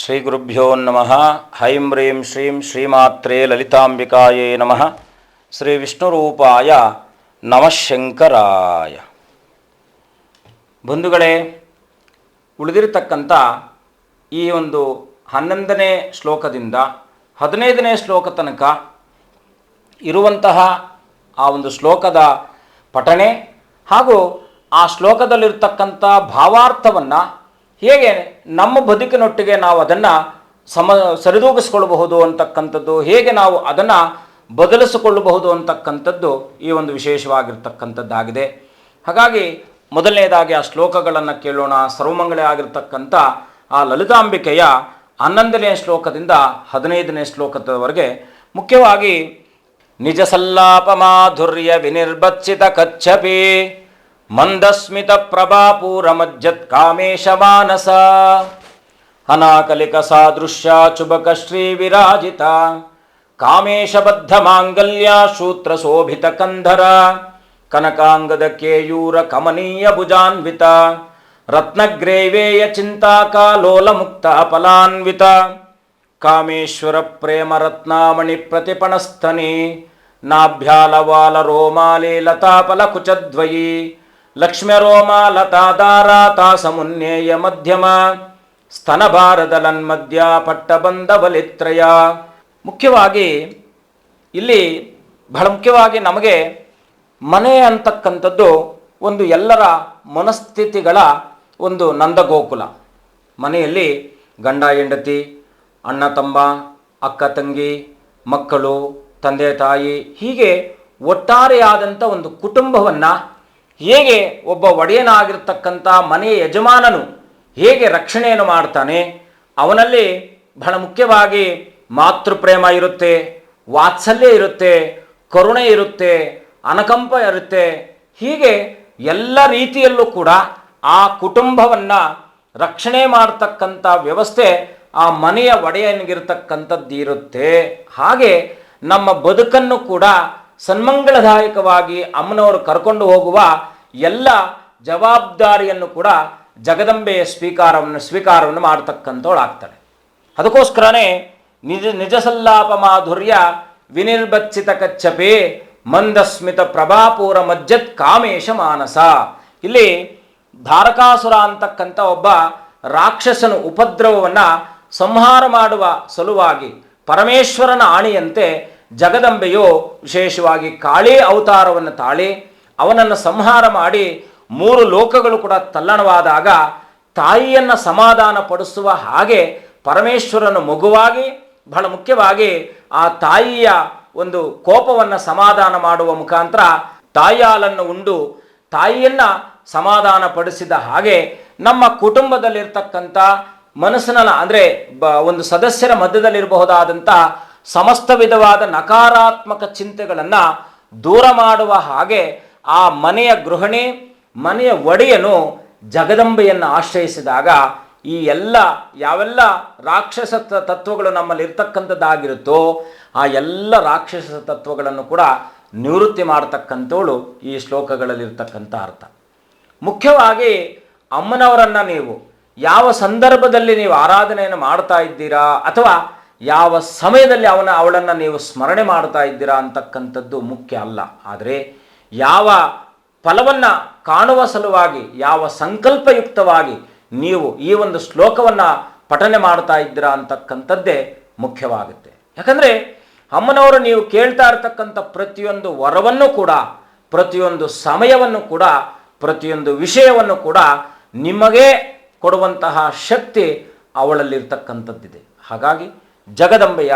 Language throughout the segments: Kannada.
ಶ್ರೀ ಗುರುಭ್ಯೋ ನಮಃ. ಹೈಂ ಹ್ರೀಂ ಶ್ರೀಂ ಶ್ರೀಮಾತ್ರೇ ಲಲಿತಾಂಬಿಕಾಯೇ ನಮಃ. ಶ್ರೀ ವಿಷ್ಣುರೂಪಾಯ ನಮಃಶಂಕರಾಯ. ಬಂಧುಗಳೇ, ಉಳಿದಿರತಕ್ಕಂಥ ಈ ಒಂದು 11ನೇ ಶ್ಲೋಕದಿಂದ 15ನೇ ಶ್ಲೋಕ ತನಕ ಇರುವಂತಹ ಆ ಒಂದು ಶ್ಲೋಕದ ಪಠನೆ ಹಾಗೂ ಆ ಶ್ಲೋಕದಲ್ಲಿರ್ತಕ್ಕಂಥ ಭಾವಾರ್ಥವನ್ನು ಹೇಗೆ ನಮ್ಮ ಬದುಕಿನೊಟ್ಟಿಗೆ ನಾವು ಅದನ್ನು ಸರಿದೂಗಿಸ್ಕೊಳ್ಬಹುದು ಅಂತಕ್ಕಂಥದ್ದು, ಹೇಗೆ ನಾವು ಅದನ್ನು ಬದಲಿಸಿಕೊಳ್ಳಬಹುದು ಅಂತಕ್ಕಂಥದ್ದು ಈ ಒಂದು ವಿಶೇಷವಾಗಿರ್ತಕ್ಕಂಥದ್ದಾಗಿದೆ. ಹಾಗಾಗಿ ಮೊದಲನೇದಾಗಿ ಆ ಶ್ಲೋಕಗಳನ್ನು ಕೇಳೋಣ. ಸರ್ವಮಂಗಳೆ ಆಗಿರ್ತಕ್ಕಂಥ ಆ ಲಲಿತಾಂಬಿಕೆಯ 11ನೇ ಶ್ಲೋಕದಿಂದ 15ನೇ ಶ್ಲೋಕದವರೆಗೆ ಮುಖ್ಯವಾಗಿ ನಿಜ ಸಲ್ಲಾಪ ಮಾಧುರ್ಯ ವಿನಿರ್ಬತ್ಸಿತ ಕಚ್ಚಪಿ ಮಂದಸ್ಮಿತ ಪ್ರಭಾಪೂರ ಮಜ್ಜತ್ ಕಾಮೇಶ ಮಾನಸ ಅನಾಕಲಿಕ ಸಾದೃಶ್ಯ ಚುಬಕ ಶ್ರೀ ವಿರಾಜಿತ ಕಾಮೇಶಬದ್ಧ ಮಾಂಗಲ್ಯ ಶೂತ್ರ ಶೋಭಿತ ಕಂಧರ ಕನಕಾಂಗದ ಕೇಯೂರ ಕಮನೀಯ ಭುಜಾನ್ವಿತ ರತ್ನಗ್ರೇವೇಯ ಚಿಂತಾಕಾಲೋಲ ಮುಕ್ತ ಫಲಾನ್ವಿತ ಕಾಮೇಶ್ವರ ಪ್ರೇಮ ರತ್ನಾಮಣಿ ಪ್ರತಿಪಣಸ್ಥನಿ ನಾಭ್ಯಾಲವಾಲ ರೋಮಾಲಿ ಲತಾಫಲ ಕುಚದ್ವಯಿ ಲಕ್ಷ್ಮ್ಯರೋಮ ಲತಾದಾರಾತಾ ಸಮುನ್ನೇಯ ಮಧ್ಯಮ ಸ್ತನಭಾರದಲನ್ಮಧ್ಯ ಪಟ್ಟಬಂಧ ಬಲಿತ್ರಯ. ಮುಖ್ಯವಾಗಿ ಇಲ್ಲಿ ಬಹಳ ಮುಖ್ಯವಾಗಿ ನಮಗೆ ಮನೆ ಅಂತಕ್ಕಂಥದ್ದು ಒಂದು ಎಲ್ಲರ ಮನಸ್ಥಿತಿಗಳ ಒಂದು ನಂದಗೋಕುಲ. ಮನೆಯಲ್ಲಿ ಗಂಡ ಹೆಂಡತಿ, ಅಣ್ಣ ತಮ್ಮ, ಅಕ್ಕ ತಂಗಿ, ಮಕ್ಕಳು, ತಂದೆ ತಾಯಿ, ಹೀಗೆ ಒಟ್ಟಾರೆಯಾದಂಥ ಒಂದು ಕುಟುಂಬವನ್ನು ಹೇಗೆ ಒಬ್ಬ ಒಡೆಯನಾಗಿರ್ತಕ್ಕಂಥ ಮನೆಯ ಯಜಮಾನನು ಹೇಗೆ ರಕ್ಷಣೆಯನ್ನು ಮಾಡ್ತಾನೆ, ಅವನಲ್ಲಿ ಬಹಳ ಮುಖ್ಯವಾಗಿ ಮಾತೃಪ್ರೇಮ ಇರುತ್ತೆ, ವಾತ್ಸಲ್ಯ ಇರುತ್ತೆ, ಕರುಣೆ ಇರುತ್ತೆ, ಅನುಕಂಪ ಇರುತ್ತೆ. ಹೀಗೆ ಎಲ್ಲ ರೀತಿಯಲ್ಲೂ ಕೂಡ ಆ ಕುಟುಂಬವನ್ನು ರಕ್ಷಣೆ ಮಾಡ್ತಕ್ಕಂಥ ವ್ಯವಸ್ಥೆ ಆ ಮನೆಯ ಒಡೆಯನಿಗಿರ್ತಕ್ಕಂಥದ್ದು ಇರುತ್ತೆ. ಹಾಗೆ ನಮ್ಮ ಬದುಕನ್ನು ಕೂಡ ಸನ್ಮಂಗಳದಾಯಕವಾಗಿ ಅಮ್ಮನವರು ಕರ್ಕೊಂಡು ಹೋಗುವ ಎಲ್ಲ ಜವಾಬ್ದಾರಿಯನ್ನು ಕೂಡ ಜಗದಂಬೆಯ ಸ್ವೀಕಾರವನ್ನು ಮಾಡ್ತಕ್ಕಂಥವಳಾಗ್ತಾಳೆ. ಅದಕ್ಕೋಸ್ಕರನೇ ನಿಜ ಸಲ್ಲಾಪ ಮಾಧುರ್ಯ ವಿನಿರ್ಬತ್ಸಿತ ಕಚ್ಚಪೆ ಮಂದಸ್ಮಿತ ಪ್ರಭಾಪೂರ ಮಜ್ಜತ್ ಕಾಮೇಶ ಮಾನಸ. ಇಲ್ಲಿ ಧಾರಕಾಸುರ ಅಂತಕ್ಕಂಥ ಒಬ್ಬ ರಾಕ್ಷಸನು ಉಪದ್ರವವನ್ನು ಸಂಹಾರ ಮಾಡುವ ಸಲುವಾಗಿ ಪರಮೇಶ್ವರನ ಆಣೆಯಂತೆ ಜಗದಂಬೆಯು ವಿಶೇಷವಾಗಿ ಕಾಳಿ ಅವತಾರವನ್ನು ತಾಳಿ ಅವನನ್ನು ಸಂಹಾರ ಮಾಡಿ 3 ಲೋಕಗಳು ಕೂಡ ತಲ್ಲಣವಾದಾಗ ತಾಯಿಯನ್ನು ಸಮಾಧಾನ ಪಡಿಸುವ ಹಾಗೆ ಪರಮೇಶ್ವರನ ಮಗುವಾಗಿ ಬಹಳ ಮುಖ್ಯವಾಗಿ ಆ ತಾಯಿಯ ಒಂದು ಕೋಪವನ್ನು ಸಮಾಧಾನ ಮಾಡುವ ಮುಖಾಂತರ ತಾಯಿ ಹಾಲನ್ನು ಉಂಡು ತಾಯಿಯನ್ನು ಸಮಾಧಾನ ಪಡಿಸಿದ ಹಾಗೆ ನಮ್ಮ ಕುಟುಂಬದಲ್ಲಿರ್ತಕ್ಕಂಥ ಮನಸ್ಸಿನ ಅಂದರೆ ಒಂದು ಸದಸ್ಯರ ಮಧ್ಯದಲ್ಲಿರಬಹುದಾದಂಥ ಸಮಸ್ತ ವಿಧವಾದ ನಕಾರಾತ್ಮಕ ಚಿಂತೆಗಳನ್ನು ದೂರ ಮಾಡುವ ಹಾಗೆ ಆ ಮನೆಯ ಗೃಹಿಣಿ, ಮನೆಯ ಒಡೆಯನು ಜಗದಂಬೆಯನ್ನು ಆಶ್ರಯಿಸಿದಾಗ ಈ ಯಾವೆಲ್ಲ ರಾಕ್ಷಸ ತತ್ವಗಳು ನಮ್ಮಲ್ಲಿ ಇರ್ತಕ್ಕಂಥದ್ದಾಗಿರುತ್ತೋ ಆ ಎಲ್ಲ ರಾಕ್ಷಸ ತತ್ವಗಳನ್ನು ಕೂಡ ನಿವೃತ್ತಿ ಮಾಡತಕ್ಕಂಥವಳು ಈ ಶ್ಲೋಕಗಳಲ್ಲಿರ್ತಕ್ಕಂಥ ಅರ್ಥ. ಮುಖ್ಯವಾಗಿ ಅಮ್ಮನವರನ್ನು ನೀವು ಯಾವ ಸಂದರ್ಭದಲ್ಲಿ ನೀವು ಆರಾಧನೆಯನ್ನು ಮಾಡ್ತಾ ಇದ್ದೀರಾ ಅಥವಾ ಯಾವ ಸಮಯದಲ್ಲಿ ಅವಳನ್ನು ನೀವು ಸ್ಮರಣೆ ಮಾಡ್ತಾ ಇದ್ದೀರಾ ಅಂತಕ್ಕಂಥದ್ದು ಮುಖ್ಯ ಅಲ್ಲ. ಆದರೆ ಯಾವ ಫಲವನ್ನು ಕಾಣುವ ಸಲುವಾಗಿ, ಯಾವ ಸಂಕಲ್ಪಯುಕ್ತವಾಗಿ ನೀವು ಈ ಒಂದು ಶ್ಲೋಕವನ್ನು ಪಠನೆ ಮಾಡ್ತಾ ಇದ್ದೀರಾ ಅಂತಕ್ಕಂಥದ್ದೇ ಮುಖ್ಯವಾಗುತ್ತೆ. ಯಾಕಂದರೆ ಅಮ್ಮನವರು ನೀವು ಕೇಳ್ತಾ ಇರ್ತಕ್ಕಂಥ ಪ್ರತಿಯೊಂದು ವರವನ್ನು ಕೂಡ, ಪ್ರತಿಯೊಂದು ಸಮಯವನ್ನು ಕೂಡ, ಪ್ರತಿಯೊಂದು ವಿಷಯವನ್ನು ಕೂಡ ನಿಮಗೆ ಕೊಡುವಂತಹ ಶಕ್ತಿ ಅವಳಲ್ಲಿರ್ತಕ್ಕಂಥದ್ದಿದೆ. ಹಾಗಾಗಿ ಜಗದಂಬೆಯ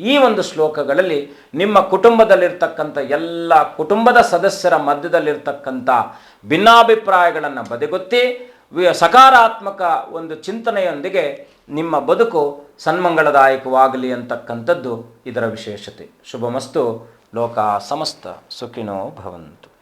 ಈ ಒಂದು ಶ್ಲೋಕಗಳಲ್ಲಿ ನಿಮ್ಮ ಕುಟುಂಬದಲ್ಲಿರ್ತಕ್ಕಂಥ ಎಲ್ಲ ಕುಟುಂಬದ ಸದಸ್ಯರ ಮಧ್ಯದಲ್ಲಿರ್ತಕ್ಕಂಥ ಭಿನ್ನಾಭಿಪ್ರಾಯಗಳನ್ನು ಬದಿಗೊತ್ತಿ ಸಕಾರಾತ್ಮಕ ಒಂದು ಚಿಂತನೆಯೊಂದಿಗೆ ನಿಮ್ಮ ಬದುಕು ಸನ್ಮಂಗಳದಾಯಕವಾಗಲಿ ಅಂತಕ್ಕಂಥದ್ದು ಇದರ ವಿಶೇಷತೆ. ಶುಭಮಸ್ತು. ಲೋಕ ಸಮಸ್ತ ಸುಖಿನೋ ಭವಂತು.